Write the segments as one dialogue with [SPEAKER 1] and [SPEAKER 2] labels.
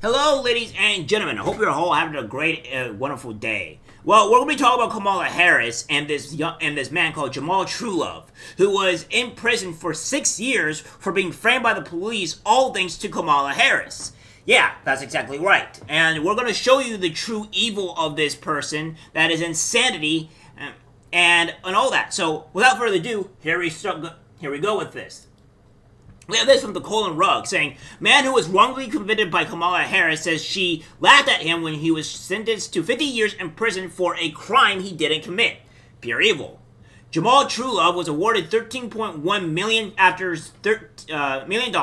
[SPEAKER 1] Hello, ladies and gentlemen. I hope you're all having a great, wonderful day. Well, we're going to be talking about Kamala Harris and this man called Jamal Truelove, who was in prison for 6 years for being framed by the police, all thanks to Kamala Harris. Yeah, that's exactly right. And we're going to show you the true evil of this person, that is insanity, and all that. So, without further ado, here we go with this. We have this from the Colin Rugg saying, man who was wrongly convicted by Kamala Harris says she laughed at him when he was sentenced to 50 years in prison for a crime he didn't commit. Pure evil. Jamal Truelove was awarded $13.1 million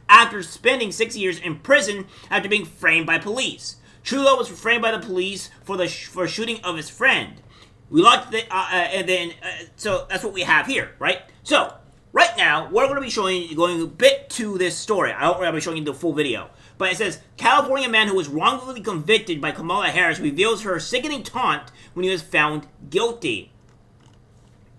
[SPEAKER 1] after spending 6 years in prison after being framed by police. Truelove was framed by the police for shooting of his friend. We locked so that's what we have here, right? So, right now, we're going to be going a bit to this story. I hope we're going to be showing you the full video. But it says, California man who was wrongfully convicted by Kamala Harris reveals her sickening taunt when he was found guilty.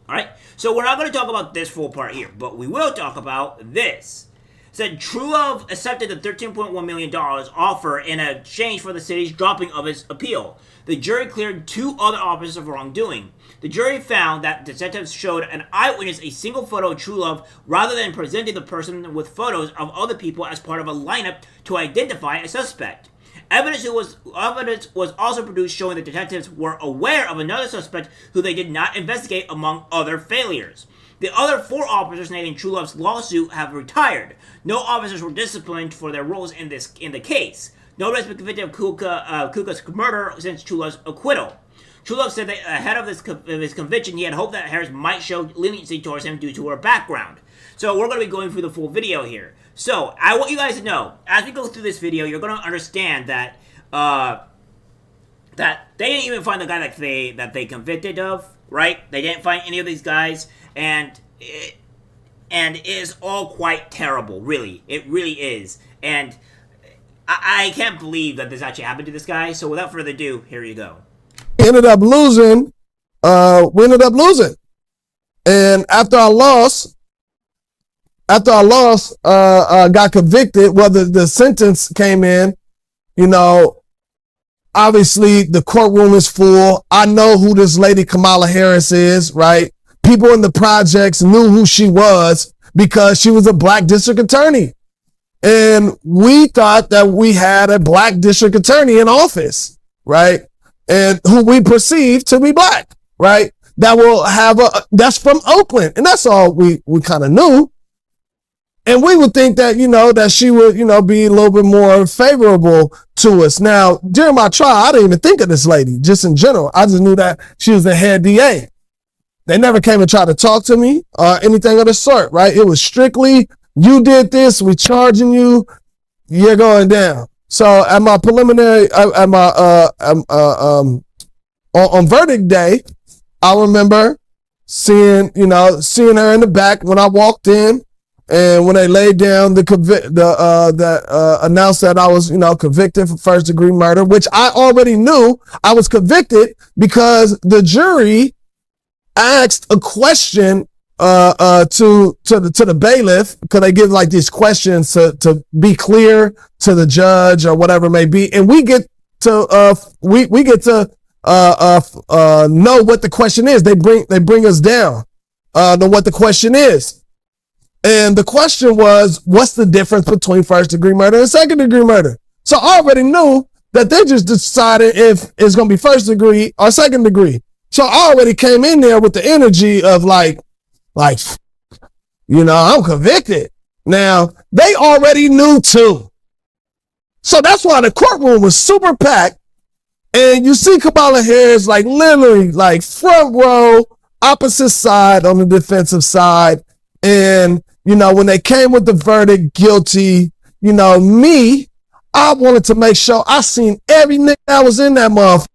[SPEAKER 1] Alright, so we're not going to talk about this full part here, but we will talk about this. It said Truelove accepted the $13.1 million offer in exchange for the city's dropping of his appeal. The jury cleared 2 other officers of wrongdoing. The jury found that detectives showed an eyewitness a single photo of Truelove rather than presenting the person with photos of other people as part of a lineup to identify a suspect. Evidence was also produced showing the detectives were aware of another suspect who they did not investigate, among other failures. The other 4 officers named in Truelove's lawsuit have retired. No officers were disciplined for their roles in the case. No one has been convicted of Kuka's murder since Truelove's acquittal. Truelove said that ahead of his conviction, he had hoped that Harris might show leniency towards him due to her background. So we're going to be going through the full video here. So I want you guys to know, as we go through this video, you're going to understand that that they didn't even find the guy that they convicted of, right? They didn't find any of these guys, and it is all quite terrible, really. It really is. And I can't believe that this actually happened to this guy. So without further ado, here you go.
[SPEAKER 2] Ended up losing. We ended up losing, and after I lost, got convicted. Well, the sentence came in. You know, obviously the courtroom is full. I know who this lady Kamala Harris is, right? People in the projects knew who she was because she was a black district attorney. And we thought that we had a black district attorney in office, right? And who we perceive to be black, right? That will have that's from Oakland. And that's all we kind of knew. And we would think that, that she would, be a little bit more favorable to us. Now, during my trial, I didn't even think of this lady, just in general. I just knew that she was the head DA. They never came and tried to talk to me or anything of the sort, right? It was strictly, you did this, we charging you, you're going down. So at my preliminary, on verdict day, I remember seeing her in the back when I walked in, and when they laid down announced that I was, convicted for first degree murder, which I already knew I was convicted because the jury asked a question to the bailiff, because they give like these questions to be clear to the judge or whatever it may be, and we get to know what the question is. They bring us down to what the question is. And the question was, what's the difference between first degree murder and second degree murder? So I already knew that they just decided if it's going to be first degree or second degree. So I already came in there with the energy of like, I'm convicted. Now, they already knew too. So that's why the courtroom was super packed. And you see Kamala Harris like literally like front row, opposite side on the defensive side. And, when they came with the verdict guilty, me, I wanted to make sure I seen every nigga that was in that motherfucker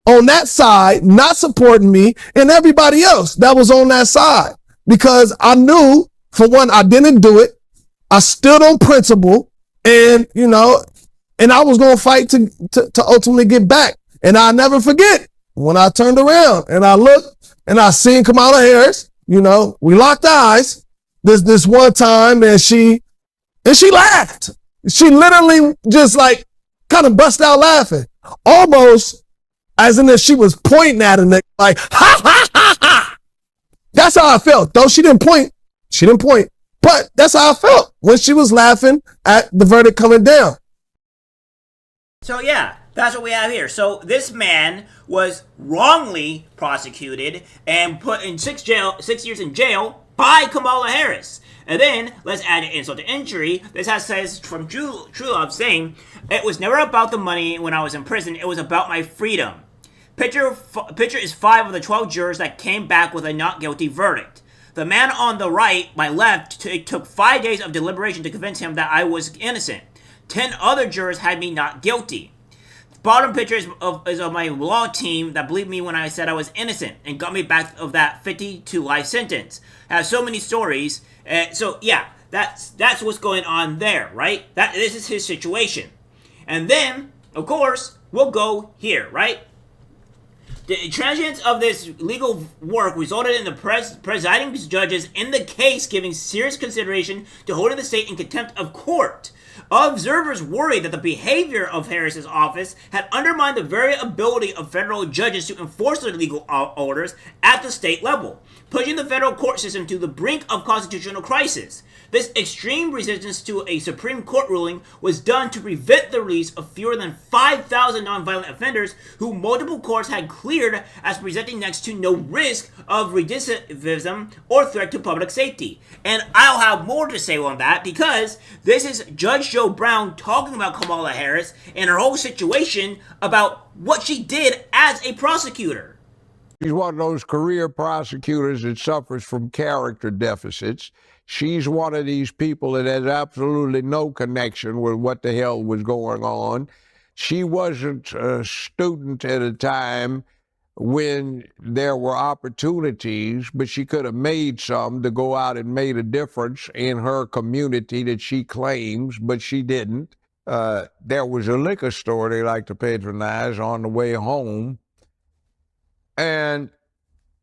[SPEAKER 2] on that side, not supporting me, and everybody else that was on that side. Because I knew, for one, I didn't do it. I stood on principle, and, and I was going to fight to ultimately get back. And I'll never forget when I turned around and I looked and I seen Kamala Harris, we locked eyes this one time, and she laughed. She literally just like kind of bust out laughing, almost as in if she was pointing at a nigga like, ha, ha, ha, ha. That's how I felt. Though she didn't point. But that's how I felt when she was laughing at the verdict coming down.
[SPEAKER 1] So yeah, that's what we have here. So this man was wrongly prosecuted and put in 6 years in jail by Kamala Harris. And then, let's add insult to injury. This says from True Love saying, it was never about the money when I was in prison. It was about my freedom. Picture is 5 of the 12 jurors that came back with a not guilty verdict. The man on the right, my left, it took 5 days of deliberation to convince him that I was innocent. 10 other jurors had me not guilty. The bottom picture is of my law team that believed me when I said I was innocent and got me back of that 52 life sentence. I have so many stories. So yeah, that's what's going on there, right? This is his situation. And then, of course, we'll go here, right? The transience of this legal work resulted in the presiding judges in the case giving serious consideration to holding the state in contempt of court. Observers worried that the behavior of Harris's office had undermined the very ability of federal judges to enforce their legal orders at the state level, pushing the federal court system to the brink of constitutional crisis. This extreme resistance to a Supreme Court ruling was done to prevent the release of fewer than 5,000 nonviolent offenders who multiple courts had cleared as presenting next to no risk of recidivism or threat to public safety. And I'll have more to say on that because this is Judge Joe Brown talking about Kamala Harris and her whole situation about what she did as a prosecutor.
[SPEAKER 3] She's one of those career prosecutors that suffers from character deficits. She's one of these people that has absolutely no connection with what the hell was going on. She wasn't a student at a time when there were opportunities, but she could have made some to go out and made a difference in her community that she claims, but she didn't. There was a liquor store they like to patronize on the way home, and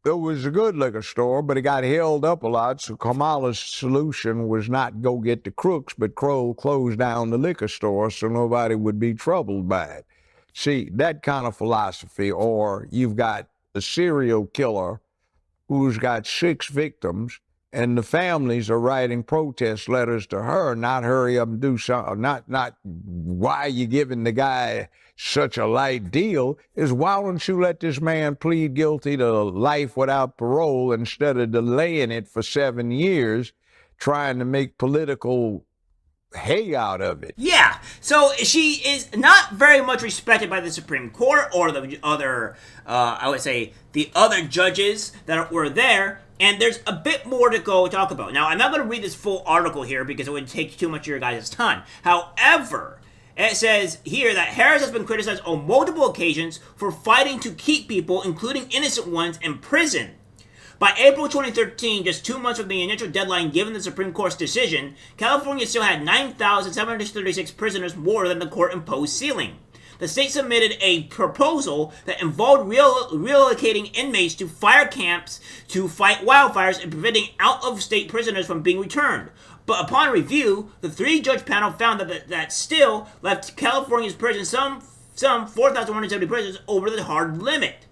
[SPEAKER 3] it was a good liquor store, but it got held up a lot, so Kamala's solution was not go get the crooks, but close down the liquor store so nobody would be troubled by it. See, that kind of philosophy, or you've got a serial killer who's got 6 victims, and the families are writing protest letters to her, not hurry up and do something, not why are you giving the guy such a light deal, is why don't you let this man plead guilty to life without parole instead of delaying it for 7 years, trying to make political hay out of it.
[SPEAKER 1] Yeah, so she is not very much respected by the Supreme Court or the other, I would say, the other judges that were there. And there's a bit more to go talk about. Now, I'm not going to read this full article here because it would take too much of your guys' time. However, it says here that Harris has been criticized on multiple occasions for fighting to keep people, including innocent ones, in prison. By April 2013, just 2 months from the initial deadline given the Supreme Court's decision, California still had 9,736 prisoners more than the court-imposed ceiling. The state submitted a proposal that involved relocating inmates to fire camps to fight wildfires and preventing out-of-state prisoners from being returned. But upon review, the 3-judge panel found that still left California's prisons some 4,170 prisoners over the hard limit.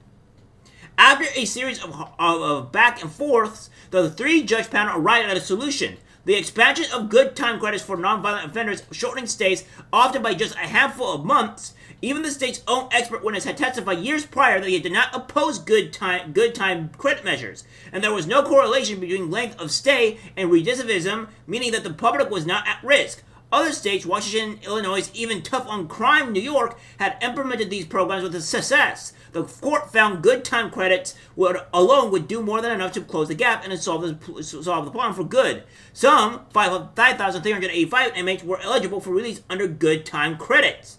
[SPEAKER 1] After a series of back and forths, the 3-judge panel arrived at a solution. The expansion of good time credits for nonviolent offenders, shortening stays often by just a handful of months. Even the state's own expert witness had testified years prior that he did not oppose good time credit measures, and there was no correlation between length of stay and recidivism, meaning that the public was not at risk. Other states, Washington, Illinois, even tough on crime, New York, had implemented these programs with success. The court found good time credits alone would do more than enough to close the gap and solve the problem for good. Some 5,385 inmates were eligible for release under good time credits.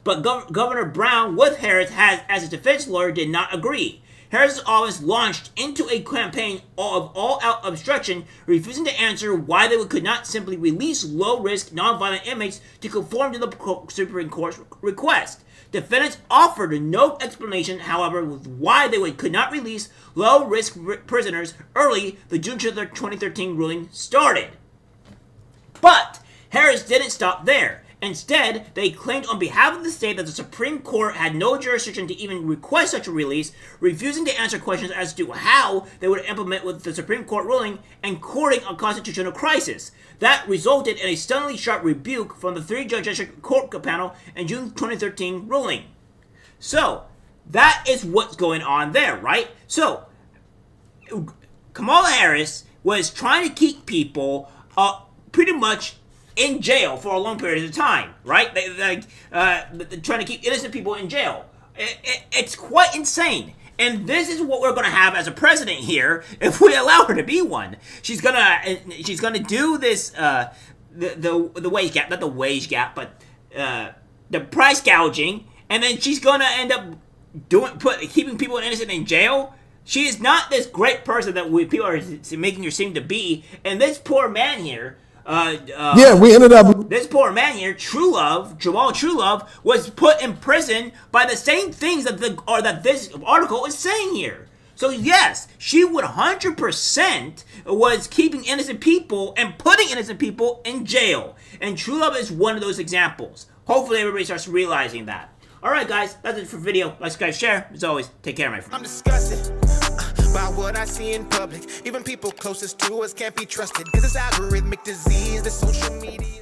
[SPEAKER 1] But Governor Brown, with Harris as his defense lawyer, did not agree. Harris's office launched into a campaign of all-out obstruction, refusing to answer why they could not simply release low-risk, nonviolent inmates to conform to the Supreme Court's request. Defendants offered no explanation, however, with why they could not release low-risk prisoners early. The June 2013 ruling started. But Harris didn't stop there. Instead, they claimed on behalf of the state that the Supreme Court had no jurisdiction to even request such a release, refusing to answer questions as to how they would implement with the Supreme Court ruling and courting a constitutional crisis. That resulted in a stunningly sharp rebuke from the 3-judge district court panel in June 2013 ruling. So, that is what's going on there, right? So, Kamala Harris was trying to keep people pretty much in jail for a long period of time, right? They're trying to keep innocent people in jail. It's quite insane. And this is what we're going to have as a president here if we allow her to be one. She's gonna do this the wage gap, not the wage gap, but the price gouging, and then she's gonna end up keeping people innocent in jail. She is not this great person that people are making her seem to be. And this poor man here,
[SPEAKER 2] we ended up.
[SPEAKER 1] This poor man here, Jamal Truelove, was put in prison by the same things that this article is saying here. So yes, she 100% was keeping innocent people and putting innocent people in jail. And Truelove is one of those examples. Hopefully everybody starts realizing that. Alright guys, that's it for the video. Like, subscribe, share. As always, take care, my friends.
[SPEAKER 4] I'm disgusted by what I see in public. Even people closest to us can't be trusted. Cause it's algorithmic disease, the social media.